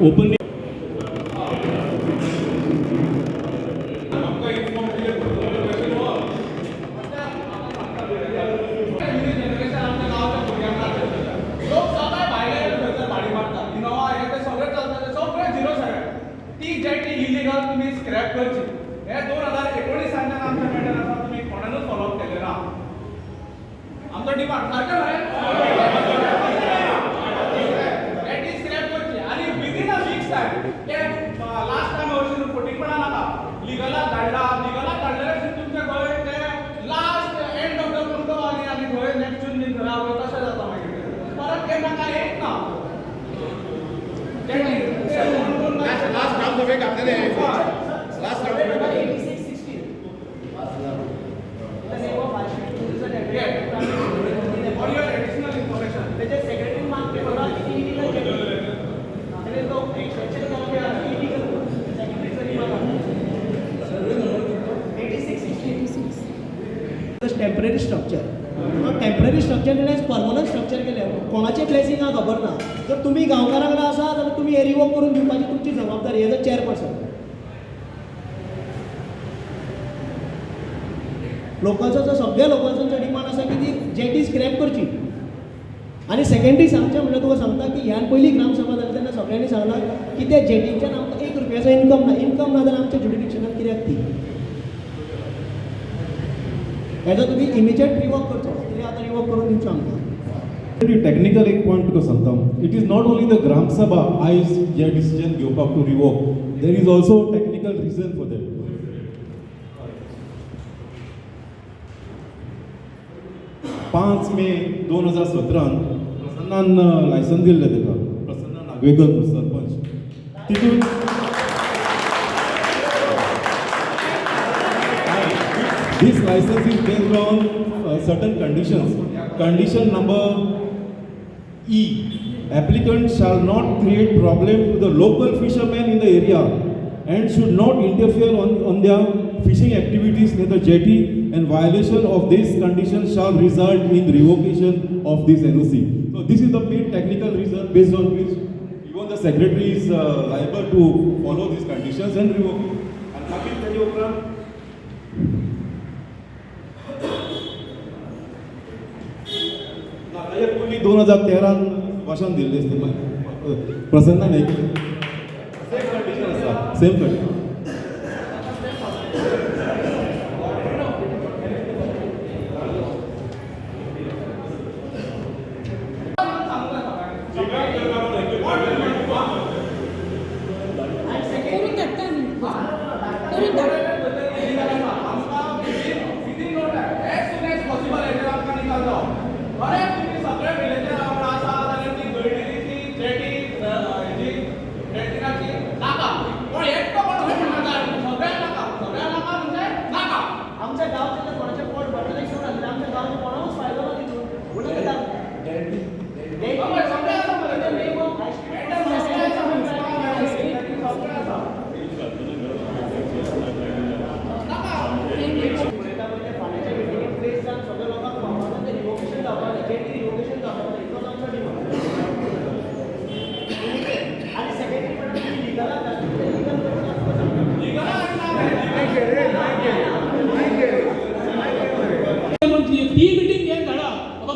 Openly illegal तुम्ही scrap करची हे 2019 सालच्यान आमच्या मॅटर आसा तुम्ही कोणानूच फॉलो केले ना आमचो डिमांड सारकें मरे ती स्क्रॅप करची आणि विदिन अ वीक्स टाइम ते लास्ट टाइम अशें फोटींगपणा नाका लिगलाक धाडलेले तुमचे गोंय ते last end of the month आनी गोंय नेक्स्ट जून दिन घरा तशें जाता मागीर परत ते नाका एक ना लास्ट राउंड सभेक आपल्याला लास्ट राउंड सभेक 86-16 the name of Ashwin is a deputy for your additional information त्याचे सेक्रेटरी मार्क पेपरला इलिगल केले आणि तो एक्सटेंशन करायला इलिगल सेक्रेटरी जरी mark 86-16 temporary structure temporary structure म्हणल्यार परमनंट स्ट्रक्चर केले कोणाचे प्लेसिंग हा खबर ना जर तुम्ही गांवकारांकडे आसा जाल्यार तुम्ही हे रिवोक करून दिवपाची तुमची जबाबदारी एज अ चेअरपर्सन लोकल्सांचो सगळ्या लोकल्सांचो डिमांड आसा की ती जेटी स्क्रॅप करची आणि सेकंडरी सांगचें म्हणल्यार तुका सांगता की ह्यान पयली ग्रामसभा जाली तेन्ना सगळ्यांनी सांगलां की त्या जेटीच्यान आमकां 1 रुपयाचो इन्कम ना जाल्यार आमच्या ज्युडिडिक्शनात कित्याक ती हेजो तुमी इमिजिएट रिवोक करचो कित्याक आतां रिवोक करून दिवचो आमकां टेक्निकल एक पॉयंट तुका सांगता it is not only the gram sabha आयज जे डिसिजन घेवपाक to revoke there is also technical reason for that 5 May 2017 प्रसन्नान लायसन दिल्लें तेका प्रसन्ना नागवेकर सरपंच तितून this license is based on certain conditions. Condition number E. Applicant shall not create problem to the local fishermen in the area and should not interfere on their fishing activities near the jetty, and violation of this condition shall result in revocation of this NOC. So this is the main technical reason based on which even the secretary is liable to follow these conditions and revoke it. And Kapil, can you open? पूर्वी 2013 भाषण दिल्ले प्रसन्न नाही same condition आसा same condition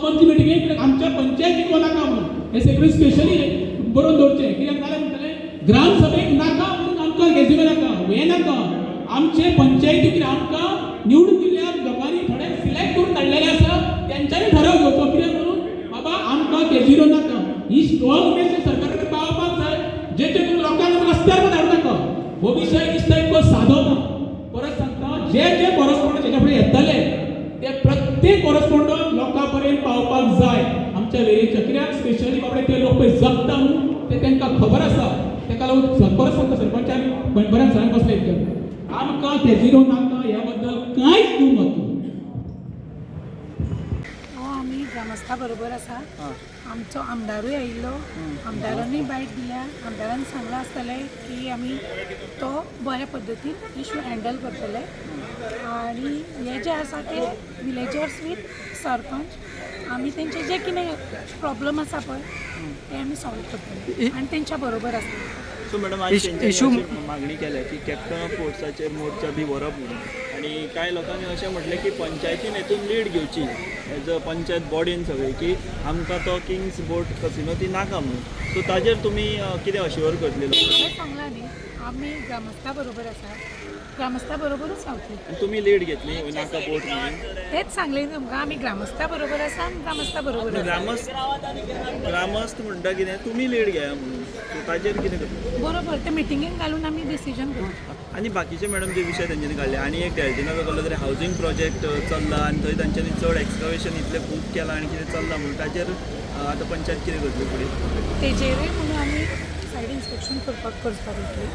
मंत्री मिटिंगेक आमच्या पंचायतीक नाका म्हणून हे सगळे स्पेशली बरोवन दवरचें कित्याक नाल्यार म्हणटलें ग्राम सभेक नाका म्हणून आमकां गॅझिनो नाका हें नाका आमचे पंचायतीक आमकां निवडून दिल्ल्या लोकांनी थोडे सिलेक्ट करून धाडलेले आसा तेंच्यांनी ठराव घेवचो कित्याक म्हणून बाबा आमकां गॅझिनो नाका ही स्ट्रॉंग मॅसेज सरकारा कडेन पावपाक जाय जेचे करून लोकांक रस्त्यार धाडूं नाका हो विशय दिसता इतको सादो ना परत सांगता जे कॉरस्पॉन्डंट हेच्या फुडें येतले ते प्रत्येक कॉरस्पॉन्डंट लोकां पर्यंत पावपाक जाय आमच्या वेळेच्या कित्याक स्पेशली बाबडे ते लोक पळय जगता न्हू ते तांकां खबर आसा ताका लागून परत सांगता सरपंचान बऱ्याक सांग बसले आमकां गॅझिनो नाका ह्या बद्दल कांयच दुमत आमी ग्रामस्था बरोबर आसा आमचो आमदारूय आयिल्लो आमदारांनी बायट दिल्या आमदारान सांगलां आसतलें की आमी तो बऱ्या पद्दतीन इशू हँडल करतले आनी हे जे आसा ते विलेजर्स वीथ सरपंच आमी तेंचे जे कितें प्रॉब्लम आसा पळय ते आमी सॉल्व करतले आनी तेंच्या बरोबर आसतले सो मॅडम आज तेंच्यांनी मागणी केल्या की कॅप्टन ऑफ स्पोर्ट्साचेर मोर्चा बी व्हरप म्हणून आनी कांय लोकांनी अशें म्हटलें की पंचायतीन हेतून लीड घेवची एज अ पंचायत बॉडीन सगळी की आमकां तो किंग्स बोट कसिनो ती नाका म्हणून सो ताजेर तुमी कितें अश्युअर करतले हें सांगलां न्ही आमी ग्रामस्था बरोबर आसा ग्रामस्था बरोबरूच रावतली आनी तुमी लीड घेतली नाका बोट म्हणून तेच सांगलें न्ही तुमकां आमी ग्रामस्था बरोबर आसा आनी ग्रामस्था बरोबर आसा ग्रामस्थ म्हणटा कितें तुमी लीड घेया म्हणून सो ताजेर कितें करतले बरोबर ते मिटिंगेक घालून आमी डिसिजन करू आनी बाकीचे मॅडम जे विशय तेंच्यांनी काडले आनी एक डेल्टिनाचो कसलो तरी हावजींग प्रोजेक्ट चल्ला आनी थंय तांच्यांनी चड एक्सकवेशन इतलें खूब केलां आनी कितें चल्ला म्हणून ताजेर आतां पंचायत कितें करतली फुडें तेजेरूय म्हणून आमी सायड इन्स्पेक्शन करपाक वयतली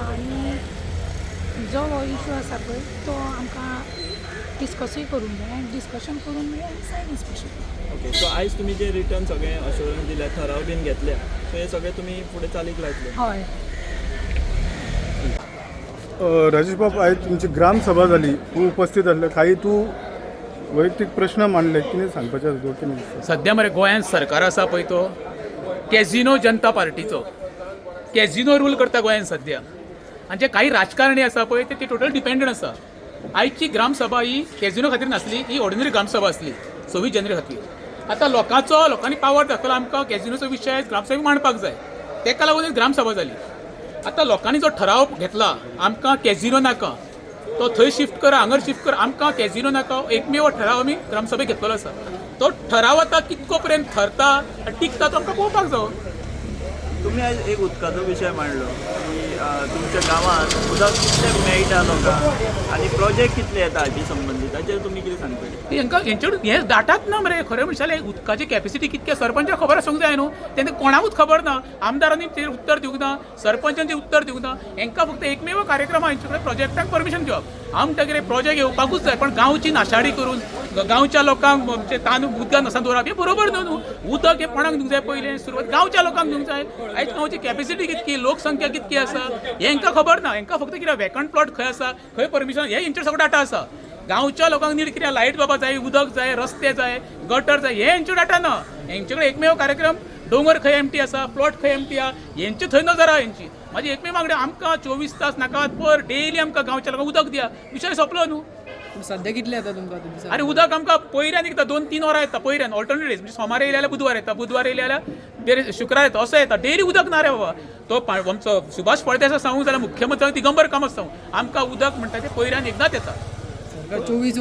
आनी जो हो इशू आसा पळय तो आमकां डिस्कसूय करूंक जाय आनी डिस्कशन करून मागीर आमी सायड इन्स्पेक्शन ओके सो आयज तुमी जे रिटर्न सगळें अश्युरन्स दिल्या ठराव बीन घेतल्या सो हे सगळें तुमी फुडें चालीक लायतले हय राजेश बाब आयज तुमची ग्राम सभा जाली तूं उपस्थित आसले काही तूं वैयक्तीक प्रश्न मांडले कितें सांगपाचें आसा तुका कितें दिसता सध्या मरे गोंयांत सरकार आसा पळय तो कॅझिनो जनता पार्टीचो कॅझिनो रूल करता गोंयांत सध्या आनी जे काही राजकारणी आसा पळय ते टोटल डिपेंडंट आसा आयची ग्रामसभा ही कॅझिनो खातीर नासली ही ऑर्डिनरी ग्रामसभा आसली 26 जानेवारी खातीर आतां लोकांनी पावर दाखयला आमकां कॅझिनोचो विशय ग्रामसभेक मांडपाक जाय तेका लागून ग्रामसभा जाली आतां लोकांनी जो ठराव घेतला आमकां कॅझिनो नाका तो थंय शिफ्ट करा हांगर शिफ्ट करा आमकां कॅझिनो नाका एकमेव ठराव आमी ग्रामसभेक घेतलेलो आसा तो ठराव आतां कितको पर्यंत ठरता टिकता तो आमकां पळोवपाक जाय तुमी आयज एक उदकाचो विशय मांडलो की तुमच्या गांवांत उदक कितलें मेळटा लोकांक आनी प्रोजेक्ट कितले येता हाची संबंदीत ताचेर तुमी कितें सांगतले हांकां हेंचे हे डाटाच ना मरे खरें म्हणशाले उदकाची कॅपेसिटी कितली सरपंचाक खबर आसूंक जाय न्हू तेन्ना कोणाकूच खबर ना आमदारांनी तेजेर उत्तर दिवंक ना सरपंचांचे उत्तर दिवंक ना हांकां फक्त एकमेव कार्यक्रम हांचे कडेन प्रोजेक्टाक परमिशन घेवप आमकां कितें प्रोजेक्ट येवपाकूच जाय पण गांवची नाशाडी करून गांवच्या लोकांक म्हणजे तांदूळ उदकां नसा दवरप हें बरोबर न्हू उदक हें कोणाक दिवंक जाय पयलें सुरवात गांवच्या लोकांक दिवंक जाय आयज गांवची कॅपेसिटी कितकी लोकसंख्या कितकी आसा हें हांकां खबर ना हांकां फक्त कितें वॅकंट प्लॉट खंय आसा खंय परमिशन हे हेंचेर सगळो डाटा आसा गांवच्या लोकांक नीट कितें लायट बाबा जाय उदक जाय रस्ते जाय गटर जाय हे हेंचो डाटा ना हेंचे कडेन एकमेव कार्यक्रम डोंगर खंय एमटी आसा प्लॉट खंय एमटी आहा हेंची थंय नजर आहा हेंची म्हाजी एकमेव मागणी आमकां 24 तास नाका पर डेली आमकां गांवच्या लोकांक उदक दिया विशय सोंपलो न्हू सध्या कितले येता तुमकां अरे उदक आमकां पयऱ्यान एकदां 2-3 वरां येता पयऱ्यान ऑल्टरनेट डेज म्हणजे सोमार येयले जाल्यार बुधवार येता बुधवार येयले जाल्यार शुक्रार येता असो येता डेली उदक ना रे बाबा तो आमचो सुभाष फळदेसाय सांगूंक जाल्यार मुख्यमंत्री दिगंबर कामत सांगू आमकां उदक म्हणटा तें पयऱ्यान एकदांच येता सरकार 24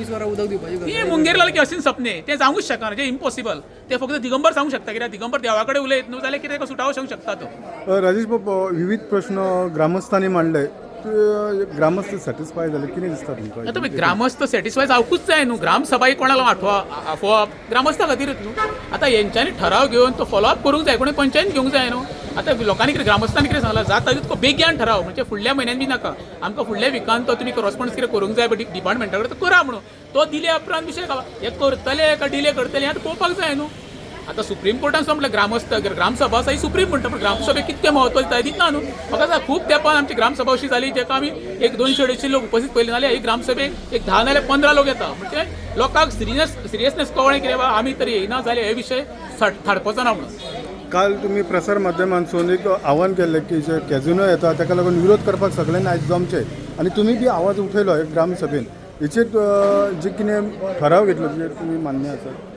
वरां उदक दिवपाची हे मुंगेर लाल की असीन सपने ते जावूंच शकना जे इम्पॉसिबल ते फक्त दिगंबर सांगू शकता कित्याक दिगंबर देवा कडेन उलयत न्हू जाल्यार कितें सुटावो सांगू शकता तो राजेश बाब विविध प्रश्न ग्रामस्थांनी मांडले ग्रामस्थ सॅटिस्फाय जाले कितें दिसता तुमकां आता ग्रामस्थ सॅटिस्फाय जावकूच जाय न्हू ग्रामसभा कोणाला आफोवप ग्रामस्था खातीरच न्हू आतां हेंच्यांनी ठराव घेवन तो फॉलोअप करूंक जाय कोणी पंचायत घेवंक जाय न्हू आतां लोकांनी कितें ग्रामस्थांनी कितें सांगलां जाता तितको बेगीन ठराव म्हणजे फुडल्या म्हयन्यान बी नाका आमकां फुडल्या विकान तो तुमी कॉरस्पॉन्डन्स कितें करूंक जाय डिपार्टमेंटा कडेन तो करा म्हणून तो दिले उपरांत विशय हे करतले काय डिले करतले आतां पळोवपाक जाय न्हू आता सुप्रीम कोर्टान संपलें ग्रामसभा आसा ही सुप्रीम म्हणटा पण ग्रामसभेक कितकें म्हत्व दिता दितना न्हू म्हाका सांग खूब तेंपान आमची ग्रामसभा अशी जाली जाका आमी 100-200 लोक उपस्थित पयले नाल्यार ही ग्रामसभेक एक 10 नाल्यार 15 लोक येता म्हणजे लोकांक सिरियसनेस कळ्ळें कितें आमी तरी येयना जाल्यार हे विशय थाडपाचो ना म्हणून काल तुम्ही प्रसार माध्यमांतसून एक आव्हान केल्लें की जे कॅझिनो येता ताका लागून विरोध करपाक सगळ्यांनी आयज जमचे आनी तुमी बी आवाज उठयलो एक ग्रामसभेन हेचेर जे कितें ठराव घेतलो तेचेर तुमी मान्य आसात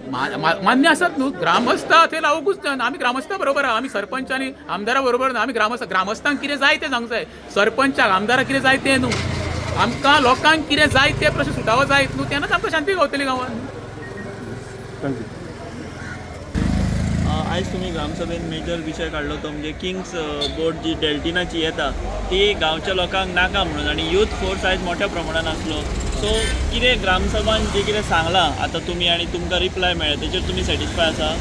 मान्य आसात न्हू ग्रामस्थ ते लावूंकूच जाय आमी ग्रामस्था बरोबर आहा आमी सरपंच आनी आमदारा बरोबर ना आमी ग्रामस्थांक कितें जाय तें सांगूंक जाय सरपंचाक आमदाराक कितें जाय तें न्हू आमकां लोकांक कितें जाय ते प्रश्न सुटावो जायत न्हू तेन्नाच आमकां शांती गावतली गांवांत थँक्यू आयज तुमी ग्रामसभेन मेजर विशय काडलो तो म्हणजे किंग्स बोट जी डेल्टिनाची येता ती गांवच्या लोकांक नाका म्हणून आनी यूथ फोर्स आयज मोठ्या प्रमाणात आसलो सो कितें ग्रामसभान जे कितें सांगलां आतां तुमी आनी तुमकां रिप्लाय मेळ्ळा तेचेर तुमी सॅटिस्फाय आसा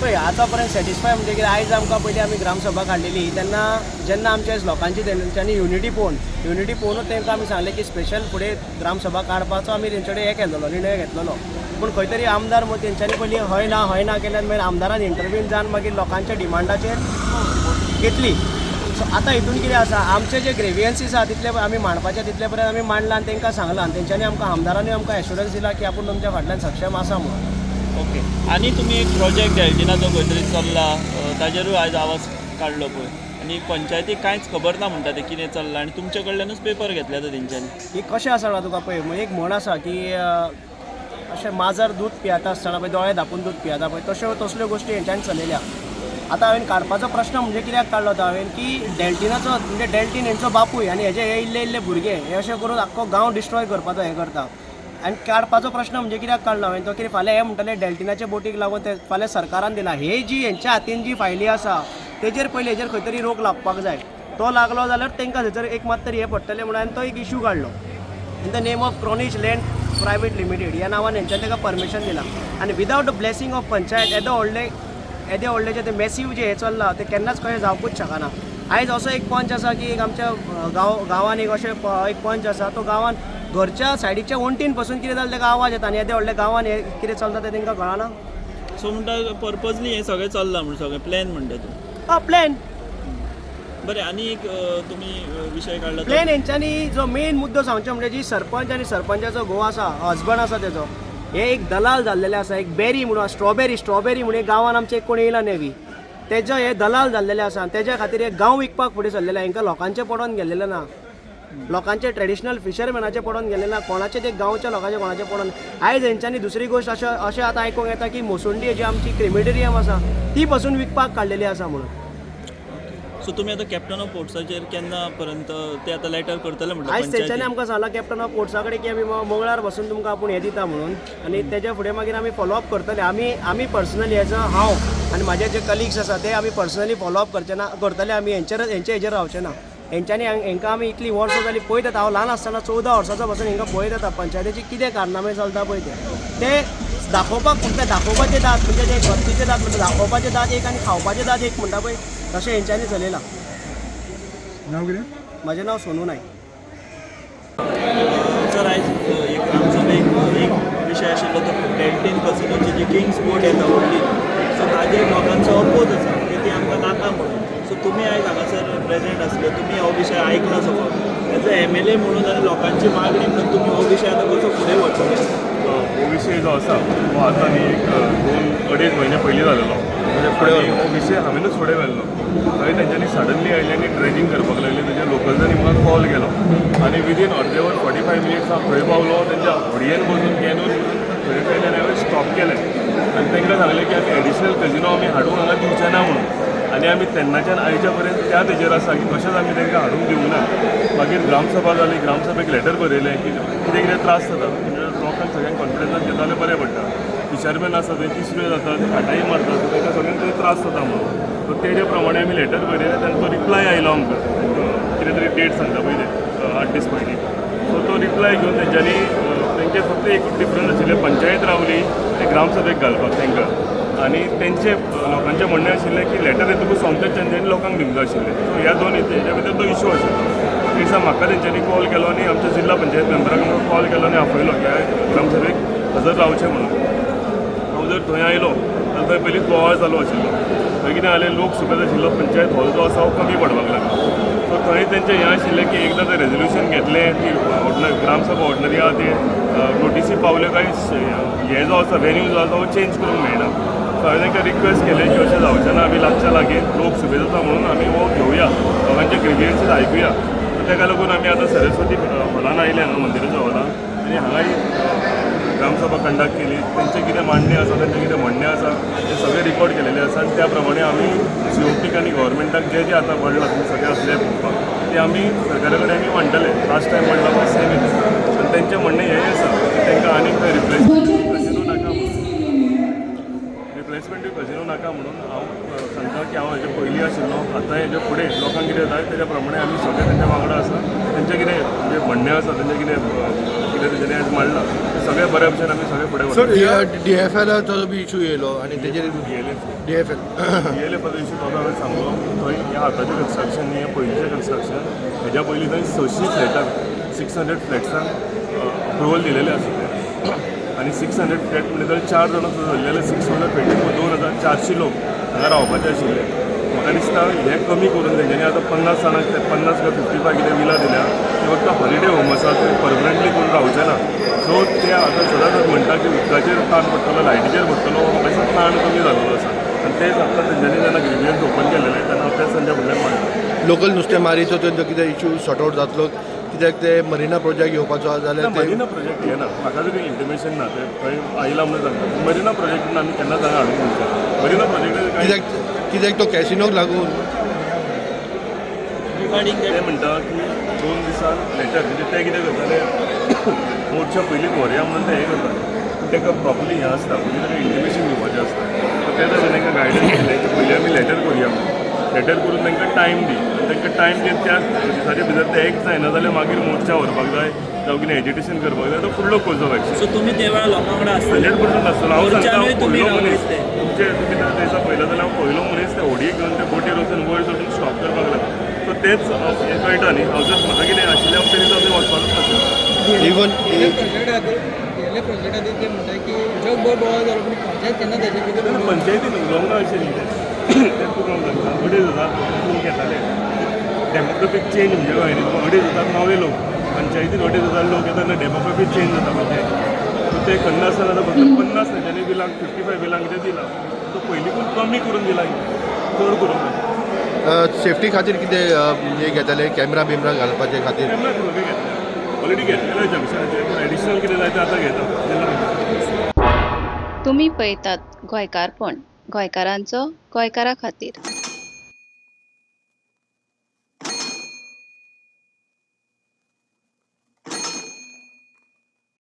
पळय आतां पर्यंत सॅटिस्फाय म्हणजे कितें आयज आमकां पयलीं आमी ग्रामसभा काडलेली तेन्ना जेन्ना आमच्या लोकांची तेंच्यांनी युनिटी पळोवनूच तेंकां आमी सांगलें की स्पेशल फुडें ग्रामसभा काडपाचो आमी तेंचे कडेन हें केल्लो निर्णय घेतलेलो पूण खंय तरी आमदार मग तेंच्यांनी पयलीं हय ना केल्यान मागीर आमदारान इंटरव्यून जावन मागीर लोकांच्या डिमांडाचेर घेतली सो आतां हितून कितें आसा आमचे जे ग्रेवियन्सीस आसा तितले आमी मांडपाचे तितले पर्यंत आमी मांडलां आनी तेंकां सांगलां आनी तेंच्यांनी आमकां आमदारांनी आमकां एश्युरन्स दिला की आपूण तुमच्या फाटल्यान सक्षम आसा म्हणून ओके आनी तुमी एक प्रोजेक्ट डेल्टिनाचो खंय तरी चल्ला ताजेरूय आयज आवाज काडलो पळय आनी पंचायतीक कांयच खबर ना म्हणटा ते कितें चल्लां आनी तुमचे कडल्यानूच पेपर घेतले आतां तेंच्यांनी. ही कशें आसा जाणा तुका पळय एक म्हण आसा की अशें माजर दूध पियेता आसतना पळय दोळे धांपून दूध पियेता पळय तसल्यो गोश्टी हेंच्यांनी चलयल्या. आतां हांवें काडपाचो प्रश्न म्हणजे कित्याक काडलो तो हांवें की डेल्टिनाचो म्हणजे डेल्टीन हेंचो बापूय आनी हे इल्ले भुरगे हे अशें करून आख्खो गांव डिस्ट्रॉय करपाचो हें करता. आनी काडपाचो प्रश्न म्हणजे कित्याक काडलो हांवें तो कितें फाल्यां हे म्हणटले डेल्टिनाचे बोटीक लागून ते फाल्यां सरकारान दिला हे जी हेंच्या हातीन जी फायली आसा तेजेर पयलीं हेजेर खंय तरी रोक लागपाक जाय. तो लागलो जाल्यार तांकां थंयसर एक मात तरी हें पडटलें म्हणून हांवें तो एक इश्यू काडलो. In the name of Cronish Land Private Limited ह्या नांवान हेंच्यानी ताका परमिशन दिलां आनी without the blessing of panchayat येदे व्हडले ते मॅसिव्ह जे हे चल्लां ते केन्नाच कशें जावपूच शकना. आयज असो एक पंच आसा की एक आमच्या गांवान एक अशें एक पंच आसा तो गांवान घरच्या सायडीच्या वणटीन पासून कितें जालें ताका आवाज येता आनी येदे व्हडल्या गांवान हे कितें चलता तें तांकां कळना. सो म्हणटा पर्पजली हें सगळें चल्लां म्हणून सगळें प्लॅन म्हणटा तूं. प्लॅन बरें आनी एक तुमी विशय काडला प्लॅन हेंच्यांनी जो मेन मुद्दो सांगचो म्हणजे जी सरपंच आनी सरपंचाचो घोव आसा हजबंड आसा तेजो हे एक दलाल जाल्लेले आसा. एक बेरी म्हणून स्ट्रॉबेरी म्हणून एक गांवान आमचे एक कोण येयला नेवी तेजो हे दलाल जाल्लेले आसा. तेज्या खातीर एक गांव विकपाक फुडें सरलेले हांकां लोकांचे पडोवन गेल्लेले ना. लोकांचे ट्रेडिशनल फिशरमॅनाचे पडोवन गेल्ले ना कोणाचे ते गांवच्या लोकांचे कोणाचे पडोवन. आयज हेंच्यांनी दुसरी गोश्ट अशें आतां आयकूंक येता की मोसोंडी जी आमची क्रिमिटेरियम आसा ती पासून विकपाक काडलेली आसा म्हणून. सो तुमी आतां कॅप्टन ऑफ पोर्ट्साचेर केन्ना पर्यंत ते आतां लेटर करतले म्हणटा आयज तेंच्यांनी आमकां सांगलां कॅप्टन ऑफ पोर्ट्सा कडेन की आमी मंगळार बसून तुमकां आपूण हें दिता म्हणून आनी तेज्या फुडें मागीर आमी फॉलोअप करतले. आमी पर्सनली एज हांव आनी म्हाजे जे कलिग्स आसा ते आमी पर्सनली फॉलोअप करतले. आमी हेंचे हेजेर रावचे ना. हेंच्यांनी हांकां आमी इतलीं वर्सां जालीं पळयत येता. हांव ल्हान आसतना 14 वर्साचो पासून हांकां पळयत येता पंचायतीचे कितें कारनामे चलता पळय ते दाखोवपाक फक्त दाखोवपाचे दात म्हणजे ते गर्दीचे दात म्हणजे दाखोवपाचे दात एक आनी खावपाचे दात एक म्हणटा पळय तशें हेंच्यांनी चलयलां. नांव कितें? म्हजें नांव सोनू नायक. सर आयज एक ग्रामसभेक एक विशय आशिल्लो तो डेल्टीन कसिनोची जी किंग्स बोट येता व्हडली सो ताजेर लोकांचो अपोज आसा की ती आमकां नाका म्हणून. सो तुमी आयज हांगासर प्रेजेंट आसले तुमी हो विशय आयकला सगळो एज अ MLA म्हणून आनी लोकांची मागणी म्हणून तुमी हो विशय आतां कसो फुडें व्हरतले? हो विशय जो आसा हो आतां न्ही एक 2-2.5 म्हयने पयलीं जालेलो म्हणजे फुडें हो विशय हांवेनूच फुडें व्हेल्लो. थंय तेंच्यांनी सडनली आयले आनी ट्रेनिंग करपाक लागले. तेजे लोकल्सांनी म्हाका कॉल केलो आनी विदीन अर्दे वर 45 मिनिट्स हांव थंय पावलो. तेंच्या होडयेन बसून कॅनून थंय पयल्यान हांवें स्टॉप केलें आनी तांकां सांगलें की आमी एडिशनल कजिनो आमी हाडूंक हांगा दिवचे ना म्हणून. आनी आमी तेन्नाच्यान आयच्या पर्यंत त्या तेजेर आसा की कशेंच आमी तांकां हाडूंक दिवंक ना. मागीर ग्रामसभा जाली. ग्रामसभेक लेटर बरयलें की कितें कितें त्रास जाता लोकांक सगळ्यांक कॉन्फिडन्सान घेता जाल्यार बरें पडटा. फिशरमॅन आसा थंय तिसऱ्यो जातात खाटाई मारतात तांकां सगळ्यांक थंय त्रास जाता म्हणून. सो तेजे प्रमाणे आमी लेटर बरयलें तांचो रिप्लाय आयलो आमकां कितें तरी डेट सांगता पळय ते 8 दीस पयलीं. सो तो रिप्लाय घेवन तेंच्यांनी तेंचे फक्त एकूच डिफरन्स आशिल्लें पंचायत रावली ते ग्रामसभेक घालपाक तांकां आनी तेंचे लोकांचें म्हणणें आशिल्लें की लेटर येतकूच सोमतेच तेंच्यांनी लोकांक दिवंक जाय आशिल्लें. सो ह्या दोन हेच्या भितर तो इशू आशिल्लो. दिसा म्हाका तेंच्यांनी कॉल केलो आनी आमच्या जिल्हा पंचायत मेंबराक म्हाका कॉल केलो आनी आपयलो की ग्रामसभेक हजर रावचें म्हणून. हांव जर थंय आयलो जाल्यार थंय पयलींच बोवाळ चालू आशिल्लो. थंय कितें जालें लोक सुबेज आशिल्लो पंचायत हॉल जो आसा हो कमी पडपाक लागलो. सो थंय तेंचें हें आशिल्लें की एकदां तें रेजोल्युशन घेतलें की ग्रामसभा ऑर्डनरी आहा ती नोटीसी पावल्यो काय हे जो आसा वेन्यू जो आसा तो चेंज करूंक मेळना. सो हांवें तांकां रिक्वेस्ट केलें की अशें जावचें ना आमी लागच्या लागीं लोक सुबेज जाता म्हणून आमी हो घेवया लोकांचे ग्रिवियन्सीस आयकुया. ताका लागून आमी आतां सरस्वती हॉलान आयले हांगा मंदिराच्या हॉलान आनी हांगाय ग्रामसभा कंडक्ट केली. तेंचें कितें मांडणें आसा तेंचें कितें म्हणणें आसा तें सगळें रिकॉर्ड केलेलें आसा आनी त्या प्रमाणे आमी COPक आनी गव्हर्मेंटाक जें आतां म्हणलां तुमी सगळें असलें पळोवपाक तें आमी सरकारा कडेन आमी मांडटले. लास्ट टायम म्हणलां पळय सेम आनी तेंचें म्हणणें हेंय आसा की तांकां आनीक खंय रिप्लेसमेंट कजिनो नाका कजिनो नाका म्हणून हांव सांगता की हांव हेजे पयलीं आशिल्लो आतां हेजे फुडें लोकांक कितें जाय तेज्या प्रमाणे आमी सगळे तेंच्या वांगडा आसा. तेंचें कितें म्हणजे म्हणणें आसा तेंचें कितें तेंच्यांनी आयज मांडलां तें सगळें बऱ्या भशेन आमी सगळे फुडें सर DFLचो बी इशू येयलो आनी तेजेर DFLचो इशू तो हांवें सांगलो. थंय ह्या आतांचें कन्स्ट्रक्शन न्ही हें पयलींचें कन्स्ट्रक्शन हेज्या पयलीं थंय 600 फ्लॅटाक 600 फ्लॅट्सांक अप्रुवल दिलेलें आशिल्लें आनी 600 फ्लॅट म्हणजे थंय 4 जाणां धरलेले 624 लोक हांगा रावपाचे आशिल्ले. म्हाका दिसता हें कमी करून तेंच्यांनी आतां 50 जाणांक ते 50 काय 55 कितें विला दिल्या ते फक्त हॉलिडे होम आसा ते परमनंटली कोण रावचे ना. सो ते आतां सदांच म्हणटा की उदकाचेर ताण पडटलो लायटीचेर पडटलो म्हाका दिसता ताण कमी जाल्लो आसा आणि तेच आतां तेंच्यांनी जेन्ना ग्रिवियन्स ओपन केलेले तेन्ना हांव तेच तांच्या फुडल्यान मांडटा. लोकल नुस्तेमारीचो तेंचो कितें इश्यू सॉर्ट आउट जातलो कित्याक ते मरिना प्रोजेक्ट घेवपाचो जाल्यार ते मरिना प्रोजेक्ट येना म्हाका तरी इंटिमेशन ना ते खंय आयला म्हणून सांगता. मरिना प्रोजेक्ट आमी केन्ना हांगा हाडूंक म्हणटा. मरिना प्रोजेक्ट कित्याक तो कॅसिनोक लागून ते म्हणटा की 2 दिसान लेटर म्हणजे ते कितें करताले मोर्चा पयलीं व्हरया म्हणून ते हे करता ताका प्रॉपरली हें आसता पयलीं ताका इंटिमेशन घेवपाचें आसता. सो ते ताणें तांकां गायडन्स केलें की पयलीं आमी लेटर करुया म्हणून. लेटर करून तांकां टायम दी आनी तांकां टायम दिवन त्या दिसाच्या भितर ते एक जायना जाल्यार मागीर मोर्चा व्हरपाक जाय जावं कितें एजिटेशन करपाक जाय तो फुडलो कोर्स ऑफ एक्शन. सो तुमी त्या वेळार लोकां वांगडा आसतले 100% आसतलो. हांव सांगता मोर्चानूय तुमी पयलो रावले मनीस ते. तुमचे तुमी त्या दिसा पयलो जाल्यार हांव पयलो मनीस ते होडयेक घेवन ते बोटीर वचून वयर चडून स्टॉप करपाक लागलो. सो तेच हें कळटा न्ही हांव जर म्हाका कितें आशिल्लें हांव त्या दिसा थंय वचपाकूच नाशिल्लो. इवन गेल्या प्रोजेक्ट खातीर ते म्हणटा की जगभर बोवाळ जालो पूण पंचायत केन्ना तेजे भितर तेन्ना पंचायतीन उलोवंक ना अशें न्ही ते तुका सांगता 2,500 लोक येताले. डेमोग्राफीक चेंज म्हणजे कळ्ळें न्ही तुका 2,500 नवे लोक पंचायतीन 2,500 लोक येता तेन्ना डेमोग्राफी चेंज जाता पंचायतीन. सो ते करना आसतना आतां फक्त 50 तेंच्यांनी बिलांक 55 बिलांक कितें दिलां तो पयलींकूच कमी करून दिला चड करून ना. सेफ्टी खातीर कितें हे घेताले कॅमेरा बिमरा घालपाचे खातीर केन्ना करूंक घेतले ऑलरेडी घेतलेले जंक्शनाचेर पूण एडिशनल कितें जाय तें आतां घेता जेन्ना तुम्ही पळयतात गोंयकारपण गोंयकारांचो गोंयकारा खातीर.